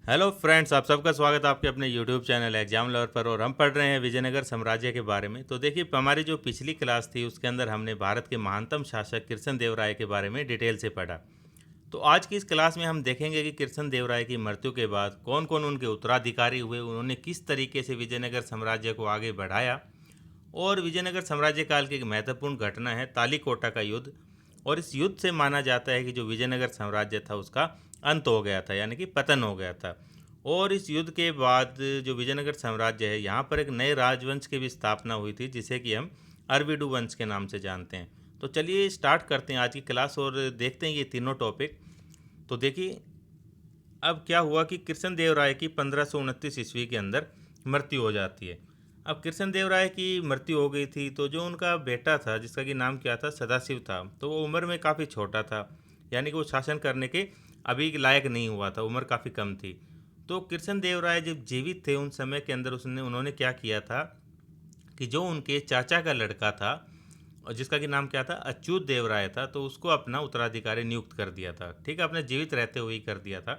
Hello friends, आप सबका स्वागत है आपके अपने यूट्यूब चैनल एग्जाम लवर पर। और हम पढ़ रहे हैं विजयनगर साम्राज्य के बारे में। तो देखिए, हमारी जो पिछली क्लास थी उसके अंदर हमने भारत के महानतम शासक कृष्णदेवराय के बारे में डिटेल से पढ़ा। तो आज की इस क्लास में हम देखेंगे कि कृष्णदेवराय की मृत्यु के बाद कौन कौन उनके उत्तराधिकारी हुए, उन्होंने किस तरीके से विजयनगर साम्राज्य को आगे बढ़ाया। और विजयनगर साम्राज्य काल की एक महत्वपूर्ण घटना है तालीकोटा का युद्ध। और इस युद्ध से माना जाता है कि जो विजयनगर साम्राज्य था उसका अंत हो गया था, यानी कि पतन हो गया था। और इस युद्ध के बाद जो विजयनगर साम्राज्य है, यहाँ पर एक नए राजवंश की भी स्थापना हुई थी जिसे कि हम अरविडू वंश के नाम से जानते हैं। तो चलिए स्टार्ट करते हैं आज की क्लास और देखते हैं ये तीनों टॉपिक। तो देखिए, अब क्या हुआ कि कृष्णदेव राय की 1529 ईस्वी के अंदर मृत्यु हो जाती है। अब कृष्णदेव राय की मृत्यु हो गई थी तो जो उनका बेटा था जिसका कि नाम क्या था, सदाशिव था, तो वो उम्र में काफ़ी छोटा था, यानी कि वो शासन करने के अभी लायक नहीं हुआ था, उम्र काफ़ी कम थी। तो कृष्णदेव राय जब जीवित थे उन समय के अंदर उन्होंने क्या किया था कि जो उनके चाचा का लड़का था और जिसका कि नाम क्या था, अच्युत देव राय था, तो उसको अपना उत्तराधिकारी नियुक्त कर दिया था। ठीक है, अपने जीवित रहते हुए ही कर दिया था।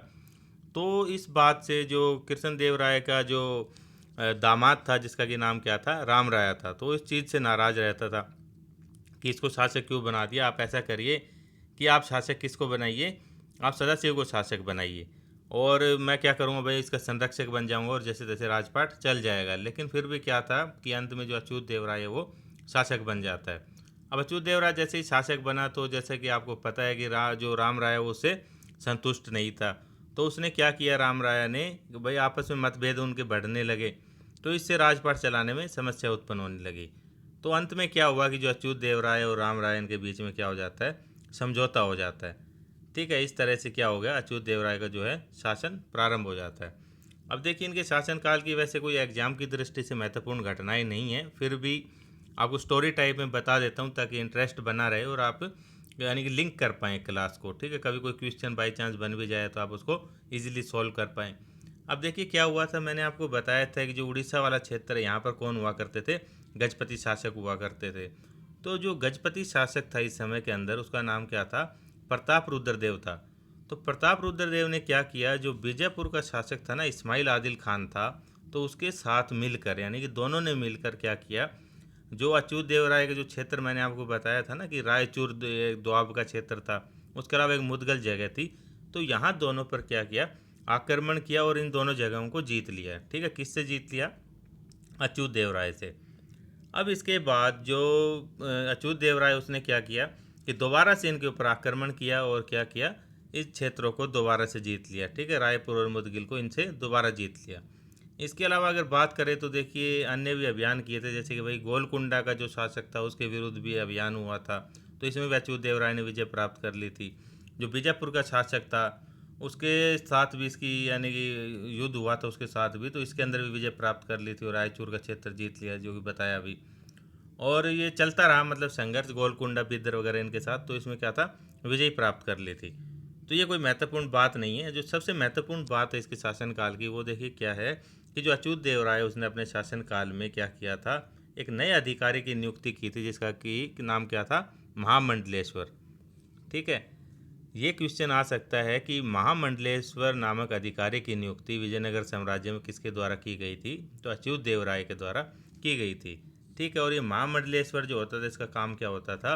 तो इस बात से जो कृष्णदेव राय का जो दामाद था जिसका कि नाम क्या था, राम राया था, तो इस चीज़ से नाराज़ रहता था कि इसको शासक क्यों बना दिया। आप ऐसा करिए कि आप शासक किसको बनाइए, आप सदाशिव को शासक बनाइए, और मैं क्या करूँगा भाई, इसका संरक्षक बन जाऊँगा और जैसे तैसे राजपाट चल जाएगा। लेकिन फिर भी क्या था कि अंत में जो अच्युत देव राय है वो शासक बन जाता है। अब अच्युत देव राय जैसे ही शासक बना तो जैसे कि आपको पता है कि जो राम राय है वो उससे संतुष्ट नहीं था। तो उसने क्या किया, राम राय ने कि भाई आपस में मतभेद उनके बढ़ने लगे, तो इससे राजपाट चलाने में समस्या उत्पन्न होने लगी। तो अंत में क्या हुआ कि जो अच्युत देव राय और राम रायन के बीच में क्या हो जाता है, समझौता हो जाता है। ठीक है, इस तरह से क्या हो गया, अच्युत देव राय का जो है शासन प्रारंभ हो जाता है। अब देखिए, इनके शासनकाल की वैसे कोई एग्जाम की दृष्टि से महत्वपूर्ण घटनाएं नहीं है, फिर भी आपको स्टोरी टाइप में बता देता हूँ ताकि इंटरेस्ट बना रहे और आप यानी कि लिंक कर पाएँ क्लास को। ठीक है, कभी कोई क्वेश्चन बाई चांस बन भी जाए तो आप उसको ईजिली सॉल्व कर पाएँ। अब देखिए क्या हुआ था, मैंने आपको बताया था कि जो उड़ीसा वाला क्षेत्र है यहाँ पर कौन हुआ करते थे, गजपति शासक हुआ करते थे। तो जो गजपति शासक था इस समय के अंदर, उसका नाम क्या था, प्रताप रुद्रदेव था। तो प्रताप रुद्रदेव ने क्या किया, जो विजयपुर का शासक था ना, इस्माइल आदिल खान था, तो उसके साथ मिलकर, यानी कि दोनों ने मिलकर क्या किया, जो अच्युत देव राय का जो क्षेत्र मैंने आपको बताया था ना कि रायचूर दोआब का क्षेत्र था, उसके अलावा एक मुदगल जगह थी, तो यहाँ दोनों पर क्या किया, आक्रमण किया और इन दोनों जगहों को जीत लिया। ठीक है, किससे जीत लिया, अच्युत देव राय से। अब इसके बाद जो अच्युत देव राय उसने क्या किया कि दोबारा से इनके ऊपर आक्रमण किया और क्या किया, इस क्षेत्रों को दोबारा से जीत लिया। ठीक है, रायपुर और मुदगिल को इनसे दोबारा जीत लिया। इसके अलावा अगर बात करें तो देखिए अन्य भी अभियान किए थे, जैसे कि भाई गोलकुंडा का जो शासक था उसके विरुद्ध भी अभियान हुआ था, तो इसमें भी अच्युत देव राय ने विजय प्राप्त कर ली थी। जो बीजापुर का शासक था उसके साथ भी इसकी यानी कि युद्ध हुआ था उसके साथ भी, तो इसके अंदर भी विजय प्राप्त कर ली थी और रायचूर का क्षेत्र जीत लिया, जो कि बताया अभी। और ये चलता रहा, मतलब संघर्ष गोलकुंडा बिदर वगैरह इनके साथ, तो इसमें क्या था, विजय प्राप्त कर ली थी। तो ये कोई महत्वपूर्ण बात नहीं है। जो सबसे महत्वपूर्ण बात है इसके शासनकाल की, वो देखिए क्या है कि जो अच्युत देव राय उसने अपने शासनकाल में क्या किया था, एक नए अधिकारी की नियुक्ति की थी जिसका कि नाम क्या था, महामंडलेश्वर। ठीक है, ये क्वेश्चन आ सकता है कि महामंडलेश्वर नामक अधिकारी की नियुक्ति विजयनगर साम्राज्य में किसके द्वारा की गई थी, तो अच्युत देव राय के द्वारा की गई थी। ठीक है, और ये महामंडलेश्वर जो होता था इसका काम क्या होता था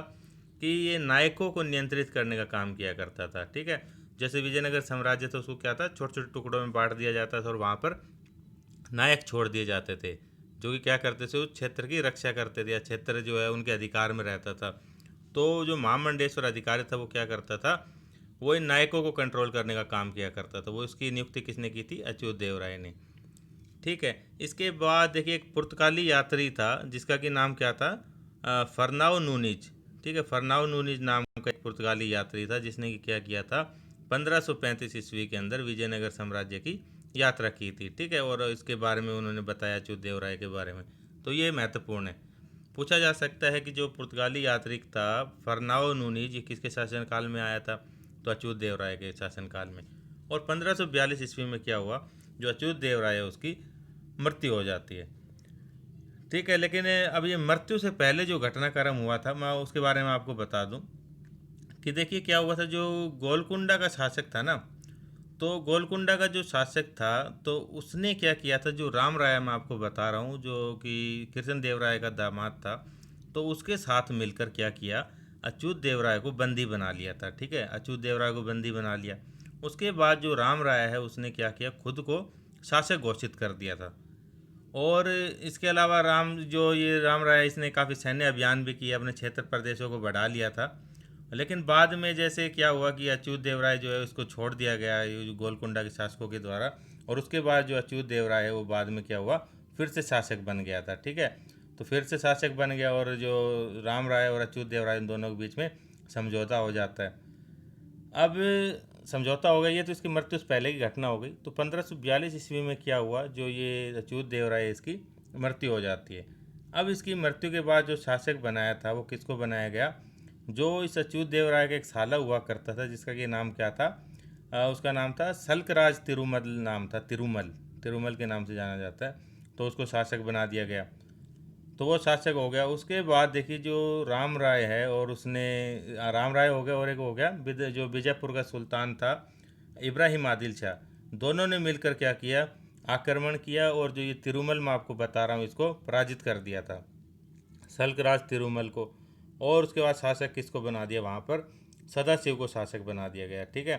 कि ये नायकों को नियंत्रित करने का काम किया करता था। ठीक है, जैसे विजयनगर साम्राज्य था उसको क्या था, छोटे छोटे टुकड़ों में बांट दिया जाता था और वहाँ पर नायक छोड़ दिए जाते थे जो कि क्या करते थे, उस क्षेत्र की रक्षा करते थे या क्षेत्र जो है उनके अधिकार में रहता था। तो जो महामंडेश्वर अधिकारी था वो क्या करता था, वो इन नायकों को कंट्रोल करने का काम किया करता था। वो इसकी नियुक्ति किसने की थी, अच्युत देव राय ने। ठीक है, इसके बाद देखिए एक पुर्तगाली यात्री था जिसका कि नाम क्या था, फरनाओ नूनीज। ठीक है, फरनाओ नूनीज नाम का एक पुर्तगाली यात्री था जिसने कि क्या किया था, 1535 ईस्वी के अंदर विजयनगर साम्राज्य की यात्रा की थी। ठीक है, और इसके बारे में उन्होंने बताया अच्युत देव राय के बारे में। तो ये महत्वपूर्ण है। पूछा जा सकता है कि जो पुर्तगाली यात्री था फरनाओ नूनीज, ये किसके शासनकाल में आया था, तो अच्युत देव राय के शासनकाल में। और 1542 ईस्वी में क्या हुआ, जो अच्युत देव राय है उसकी मृत्यु हो जाती है। ठीक है, लेकिन अब ये मृत्यु से पहले जो घटनाक्रम हुआ था मैं उसके बारे में आपको बता दूं कि देखिए क्या हुआ था, जो गोलकुंडा का शासक था ना, तो गोलकुंडा का जो शासक था, तो उसने क्या किया था, जो राम राय मैं आपको बता रहा हूँ, जो कि कृष्ण देव राय का दामाद था, तो उसके साथ मिलकर क्या किया, अच्युत देव राय को बंदी बना लिया था। ठीक है, अच्युत देव राय को बंदी बना लिया। उसके बाद जो राम राय है उसने क्या किया, खुद को शासक घोषित कर दिया था। और इसके अलावा ये राम राय, इसने काफ़ी सैन्य अभियान भी किए, अपने क्षेत्र प्रदेशों को बढ़ा लिया था। लेकिन बाद में जैसे क्या हुआ कि अच्युत देव राय जो है उसको छोड़ दिया गया ये जो गोलकुंडा के शासकों के द्वारा। और उसके बाद जो अच्युत देव राय है वो बाद में क्या हुआ, फिर से शासक बन गया था। ठीक है, तो फिर से शासक बन गया, और जो राम राय और अच्युत देव राय इन दोनों के बीच में समझौता हो जाता है। अब समझौता हो गया, ये तो इसकी मृत्यु से पहले की घटना हो गई। तो 1542 ईस्वी में क्या हुआ, जो ये अच्युत देव राय है इसकी मृत्यु हो जाती है। अब इसकी मृत्यु के बाद जो शासक बनाया था वो किसको बनाया गया, जो इस अच्युत देव राय का एक साला हुआ करता था, जिसका कि नाम क्या था, उसका नाम था सल्कराज तिरुमल, नाम था तिरुमल, तिरुमल के नाम से जाना जाता है। तो उसको शासक बना दिया गया, तो वो शासक हो गया। उसके बाद देखिए जो राम राय है, और उसने राम राय हो गया, और एक हो गया जो विजयपुर का सुल्तान था इब्राहिम आदिल शाह। दोनों ने मिलकर क्या किया, आक्रमण किया, और जो ये तिरुमल मैं आपको बता रहा हूँ इसको पराजित कर दिया था, सल्कराज तिरुमल को। और उसके बाद शासक किसको बना दिया वहाँ पर, सदाशिव को शासक बना दिया गया। ठीक है,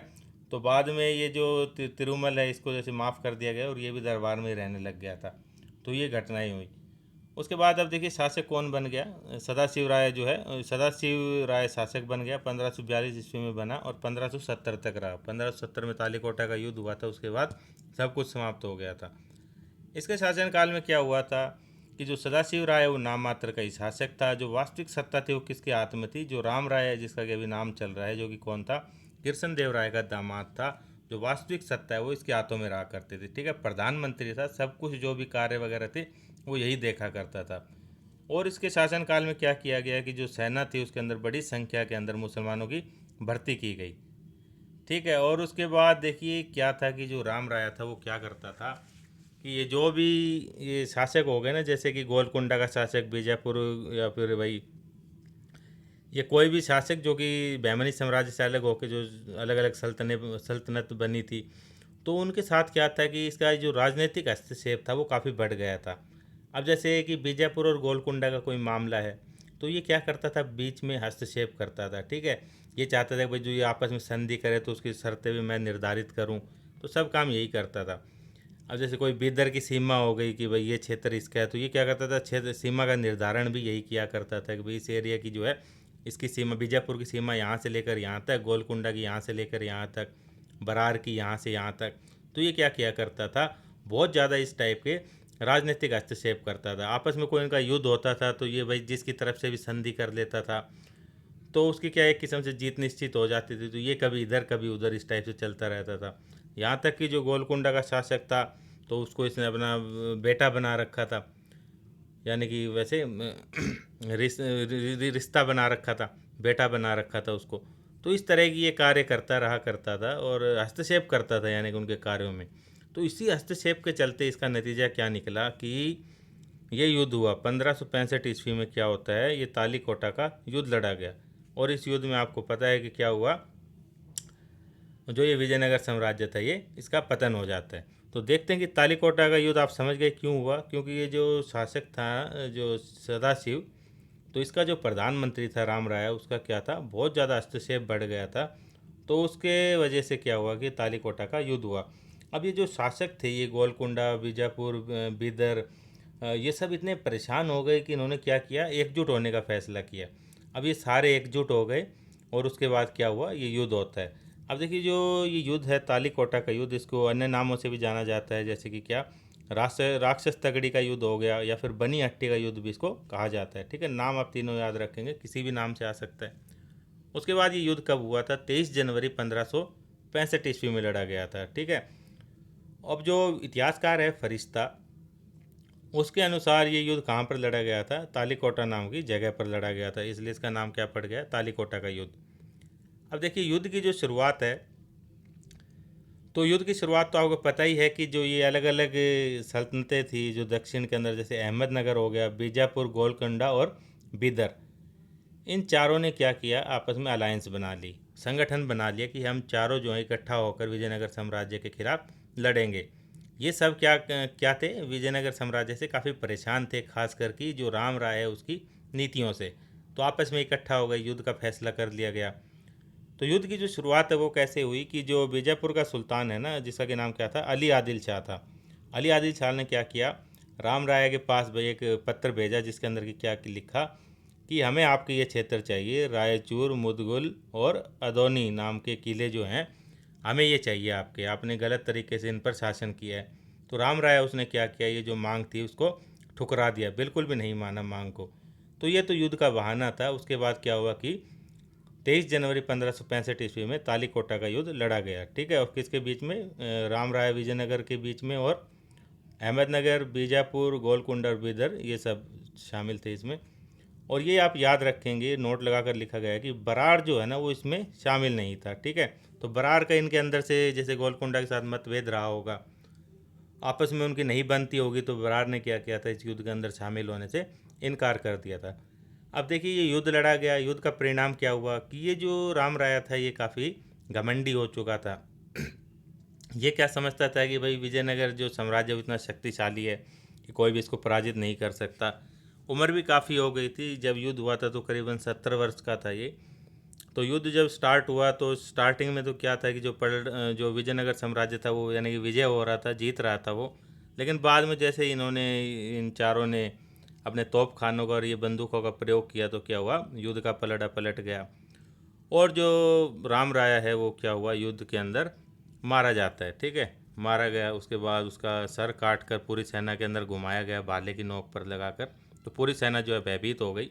तो बाद में ये जो तिरुमल है इसको जैसे माफ़ कर दिया गया, और ये भी दरबार में ही रहने लग गया था। तो ये घटनाएं हुई। उसके बाद अब देखिए शासक कौन बन गया, सदाशिव राय जो है, सदाशिव राय शासक बन गया। 1542 ईस्वी में बना और 1570 तक रहा। 1570 में तालीकोटा का युद्ध हुआ था, उसके बाद सब कुछ समाप्त हो गया था। इसके शासनकाल में क्या हुआ था कि जो सदाशिव राय है वो नाम मात्र का ही शासक था। जो वास्तविक सत्ता थी वो किसके हाथ में थी, जो राम राय है जिसका कि अभी नाम चल रहा है, जो कि कौन था, कृष्ण देव राय का दामाद था। जो वास्तविक सत्ता है वो इसके हाथों में रहा करती थी। ठीक है, प्रधानमंत्री था, सब कुछ जो भी कार्य वगैरह थे वो यही देखा करता था। और इसके शासनकाल में क्या किया गया कि जो सेना थी उसके अंदर बड़ी संख्या के अंदर मुसलमानों की भर्ती की गई। ठीक है, और उसके बाद देखिए क्या था कि जो राम राय था वो क्या करता था कि ये जो भी ये शासक हो गए ना, जैसे कि गोलकुंडा का शासक बीजापुर, या फिर भाई ये कोई भी शासक जो कि बहमनी साम्राज्य से अलग होकर जो अलग अलग सल्तनत बनी थी, तो उनके साथ क्या था कि इसका जो राजनीतिक हस्तक्षेप था वो काफ़ी बढ़ गया था। अब जैसे कि बीजापुर और गोलकुंडा का कोई मामला है, तो ये क्या करता था, बीच में हस्तक्षेप करता था। ठीक है, ये चाहता था कि भाई जो ये आपस में संधि करे तो उसकी शर्तें भी मैं निर्धारित करूं, तो सब काम यही करता था। अब जैसे कोई बिदर की सीमा हो गई कि भाई ये क्षेत्र इसका है, तो ये क्या करता था, क्षेत्र सीमा का निर्धारण भी यही किया करता था कि भाई इस एरिया की जो है, इसकी सीमा, बीजापुर की सीमा यहाँ से लेकर यहाँ तक, गोलकुंडा की यहाँ से लेकर यहाँ तक, बरार की यहाँ से यहाँ तक। तो ये क्या किया करता था, बहुत ज़्यादा इस टाइप के राजनीतिक हस्तक्षेप करता था। आपस में कोई इनका युद्ध होता था तो ये भाई जिसकी तरफ से भी संधि कर लेता था, तो उसकी क्या एक किस्म से जीत निश्चित हो जाती थी। तो ये कभी इधर कभी उधर इस टाइप से चलता रहता था। यहाँ तक कि जो गोलकुंडा का शासक था, तो उसको इसने अपना बेटा बना रखा था, यानी कि वैसे रिश्ता बना रखा था, बेटा बना रखा था उसको। तो इस तरह की ये कार्य करता रहा करता था, और हस्तक्षेप करता था यानी कि उनके कार्यों में। तो इसी हस्तक्षेप के चलते इसका नतीजा क्या निकला कि ये युद्ध हुआ 1565 ईस्वी में। क्या होता है, ये तालीकोटा का युद्ध लड़ा गया, और इस युद्ध में आपको पता है कि क्या हुआ, जो ये विजयनगर साम्राज्य था ये इसका पतन हो जाता है। तो देखते हैं कि तालीकोटा का युद्ध आप समझ गए क्यों हुआ, क्योंकि ये जो शासक था जो सदाशिव, तो इसका जो प्रधानमंत्री था राम राय, उसका क्या था, बहुत ज़्यादा हस्तक्षेप बढ़ गया था। तो उसके वजह से क्या हुआ कि तालीकोटा का युद्ध हुआ। अब ये जो शासक थे, ये गोलकुंडा, बीजापुर, बीदर, ये सब इतने परेशान हो गए कि इन्होंने क्या किया, एकजुट होने का फैसला किया। अब ये सारे एकजुट हो गए, और उसके बाद क्या हुआ, ये युद्ध होता है। अब देखिए जो ये युद्ध है तालीकोटा का युद्ध, इसको अन्य नामों से भी जाना जाता है, जैसे कि क्या, राक्षस तगड़ी का युद्ध हो गया, या फिर बनी हट्टी का युद्ध भी इसको कहा जाता है। ठीक है, नाम आप तीनों याद रखेंगे, किसी भी नाम से आ सकता है। उसके बाद ये युद्ध कब हुआ था, 23 जनवरी 1565 ईस्वी में लड़ा गया था। ठीक है, अब जो इतिहासकार है फरिश्ता, उसके अनुसार ये युद्ध कहाँ पर लड़ा गया था, तालीकोटा नाम की जगह पर लड़ा गया था, इसलिए इसका नाम क्या पड़ गया, तालीकोटा का युद्ध। अब देखिए युद्ध की जो शुरुआत है, तो युद्ध की शुरुआत तो आपको पता ही है कि जो ये अलग अलग सल्तनतें थी जो दक्षिण के अंदर, जैसे अहमदनगर हो गया, बीजापुर, गोलकुंडा और बीदर, इन चारों ने क्या किया, आपस में अलायंस बना ली, संगठन बना लिया कि हम चारों जो है इकट्ठा होकर विजयनगर साम्राज्य के खिलाफ लड़ेंगे। ये सब क्या क्या थे, विजयनगर साम्राज्य से काफ़ी परेशान थे, खास कर कि जो राम राय है उसकी नीतियों से। तो आपस में इकट्ठा हो गए, युद्ध का फैसला कर लिया गया। तो युद्ध की जो शुरुआत है वो कैसे हुई कि जो बीजापुर का सुल्तान है ना, जिसका कि नाम क्या था, अली आदिल शाह था। अली आदिल शाह ने क्या किया, राम राय के पास भाई एक पत्र भेजा, जिसके अंदर की क्या लिखा कि हमें आपके ये क्षेत्र चाहिए, रायचूर, मुदगुल और अदौनी नाम के किले जो हैं, हमें ये चाहिए आपके, आपने गलत तरीके से इन पर शासन किया है। तो राम राय उसने क्या किया, ये जो मांग थी उसको ठुकरा दिया, बिल्कुल भी नहीं माना मांग को। तो ये तो युद्ध का बहाना था। उसके बाद क्या हुआ कि 23 जनवरी 1565 ईस्वी में तालीकोटा का युद्ध लड़ा गया, ठीक है। और किसके बीच में, राम राय विजयनगर के बीच में, और अहमदनगर, बीजापुर, गोलकुंडा और बीदर ये सब शामिल थे इसमें। और ये आप याद रखेंगे, नोट लगाकर लिखा गया है कि बराड़ जो है ना वो इसमें शामिल नहीं था, ठीक है। तो बराड़ का इनके अंदर से जैसे गोलकुंडा के साथ मतभेद रहा होगा, आपस में उनकी नहीं बनती होगी, तो बराड़ ने क्या किया था, इस युद्ध के अंदर शामिल होने से इनकार कर दिया था। अब देखिए ये युद्ध लड़ा गया, युद्ध का परिणाम क्या हुआ कि ये जो राम राय था ये काफ़ी घमंडी हो चुका था। ये क्या समझता था कि भाई विजयनगर जो साम्राज्य इतना शक्तिशाली है कि कोई भी इसको पराजित नहीं कर सकता। उम्र भी काफ़ी हो गई थी जब युद्ध हुआ था, तो करीबन 70 वर्ष का था ये। तो युद्ध जब स्टार्ट हुआ तो स्टार्टिंग में तो क्या था कि जो विजयनगर साम्राज्य था वो यानी कि विजय हो रहा था, जीत रहा था वो। लेकिन बाद में जैसे इन्होंने, इन चारों ने अपने तोप खानों का और ये बंदूकों का प्रयोग किया, तो क्या हुआ, युद्ध का पलड़ा पलट गया। और जो राम राया है वो क्या हुआ, युद्ध के अंदर मारा जाता है, ठीक है, मारा गया। उसके बाद उसका सर काट कर पूरी सेना के अंदर घुमाया गया भाले की नोक पर लगाकर। तो पूरी सेना जो है भयभीत हो गई।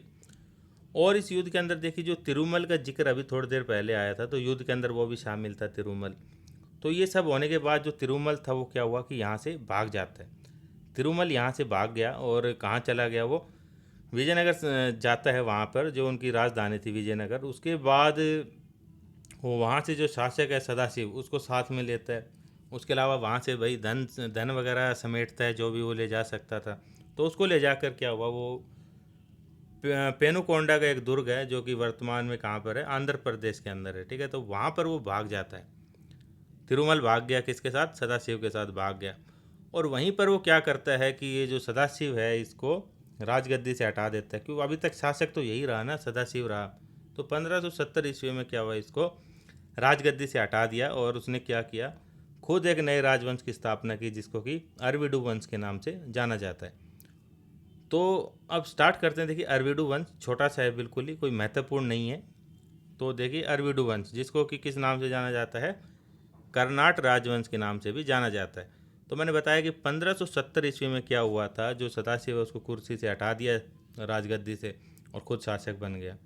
और इस युद्ध के अंदर देखिए जो तिरुमल का जिक्र अभी थोड़ी देर पहले आया था, तो युद्ध के अंदर वो भी शामिल था, तिरुमल। तो ये सब होने के बाद जो तिरुमल था वो क्या हुआ कि यहाँ से भाग जाता है। तिरुमल यहाँ से भाग गया और कहाँ चला गया, वो विजयनगर जाता है, वहाँ पर जो उनकी राजधानी थी विजयनगर। उसके बाद वो वहाँ से जो शासक है सदाशिव, उसको साथ में लेता है। उसके अलावा वहाँ से भाई धन धन वगैरह समेटता है, जो भी वो ले जा सकता था। तो उसको ले जाकर क्या हुआ, वो पेनुकोंडा का एक दुर्ग है जो कि वर्तमान में कहाँ पर है, आंध्र प्रदेश के अंदर है, ठीक है। तो वहाँ पर वो भाग जाता है। तिरुमल भाग गया, किसके साथ, सदाशिव के साथ भाग गया। और वहीं पर वो क्या करता है कि ये जो सदाशिव है इसको राजगद्दी से हटा देता है, क्योंकि अभी तक शासक तो यही रहा ना, सदाशिव रहा। तो 1570 ईस्वी में क्या हुआ, इसको राजगद्दी से हटा दिया और उसने क्या किया, खुद एक नए राजवंश की स्थापना की, जिसको कि अरविडू वंश के नाम से जाना जाता है। तो अब स्टार्ट करते हैं। देखिए अरविडू वंश छोटा सा है, बिल्कुल ही कोई महत्वपूर्ण नहीं है। तो देखिए अरविडू वंश, जिसको कि किस नाम से जाना जाता है, कर्नाट राजवंश के नाम से भी जाना जाता है। तो मैंने बताया कि 1570 ईस्वी में क्या हुआ था, जो सदाशिव है उसको कुर्सी से हटा दिया राजगद्दी से और खुद शासक बन गया।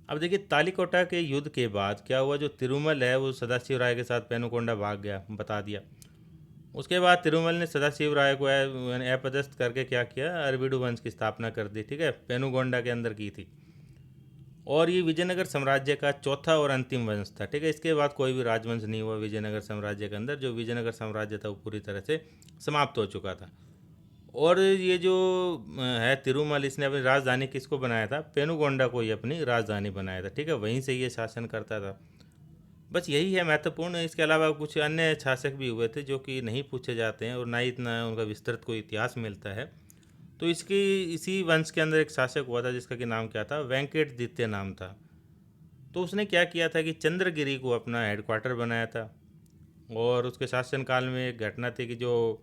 अब देखिए तालीकोटा के युद्ध के बाद क्या हुआ, जो तिरुमल है वो सदाशिव राय के साथ पेनुकोंडा भाग गया, बता दिया। उसके बाद तिरुमल ने सदाशिव राय को अपदस्थ करके क्या किया, अरविडू वंश की स्थापना कर दी, ठीक है, पेनुगोंडा के अंदर की थी। और ये विजयनगर साम्राज्य का चौथा और अंतिम वंश था, ठीक है। इसके बाद कोई भी राजवंश नहीं हुआ विजयनगर साम्राज्य के अंदर। जो विजयनगर साम्राज्य था वो पूरी तरह से समाप्त हो चुका था। और ये जो है तिरुमल, इसने अपनी राजधानी किसको बनाया था, पेनुगोंडा को ही अपनी राजधानी बनाया था, ठीक है, वहीं से ये शासन करता था। बस यही है महत्वपूर्ण। इसके अलावा कुछ अन्य शासक भी हुए थे जो कि नहीं पूछे जाते हैं और ना ही इतना उनका विस्तृत कोई इतिहास मिलता है। तो इसकी इसी वंश के अंदर एक शासक हुआ था जिसका कि नाम क्या था, वेंकटदित्य नाम था। तो उसने क्या किया था कि चंद्रगिरी को अपना हेडक्वार्टर बनाया था। और उसके शासनकाल में एक घटना थी कि जो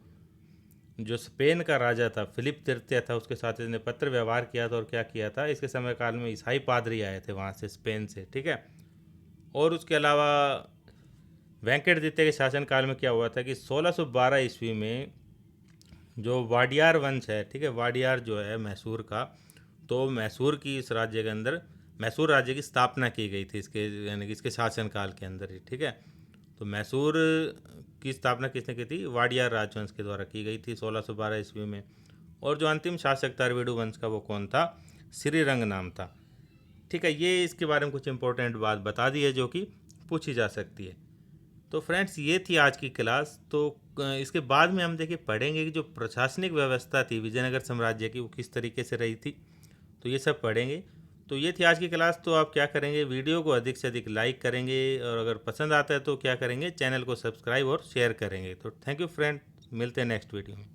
जो स्पेन का राजा था, फिलिप तृतीय था, उसके साथ इसने पत्र व्यवहार किया था। और क्या किया था, इसके समय काल में ईसाई पादरी आए थे वहाँ से, स्पेन से, ठीक है। और उसके अलावा वेंकटदित्य के शासनकाल में क्या हुआ था कि 1612 ईस्वी में जो वाडियार वंश है, ठीक है, वाडियार जो है मैसूर का, तो मैसूर की इस राज्य के अंदर मैसूर राज्य की स्थापना की गई थी इसके, यानी कि इसके शासनकाल के अंदर ही, ठीक है। तो मैसूर की स्थापना किसने की थी, वाडियार राजवंश के द्वारा की गई थी 1612 ईस्वी में। और जो अंतिम शासक था अरविडू वंश का, वो कौन था, श्रीरंग नाम था, ठीक है। ये इसके बारे में कुछ इंपॉर्टेंट बात बता दी है जो कि पूछी जा सकती है। तो फ्रेंड्स ये थी आज की क्लास। तो इसके बाद में हम देखिए पढ़ेंगे कि जो प्रशासनिक व्यवस्था थी विजयनगर साम्राज्य की वो किस तरीके से रही थी, तो ये सब पढ़ेंगे। तो ये थी आज की क्लास। तो आप क्या करेंगे, वीडियो को अधिक से अधिक लाइक करेंगे और अगर पसंद आता है तो क्या करेंगे, चैनल को सब्सक्राइब और शेयर करेंगे। तो थैंक यू फ्रेंड, मिलते हैं नेक्स्ट वीडियो में।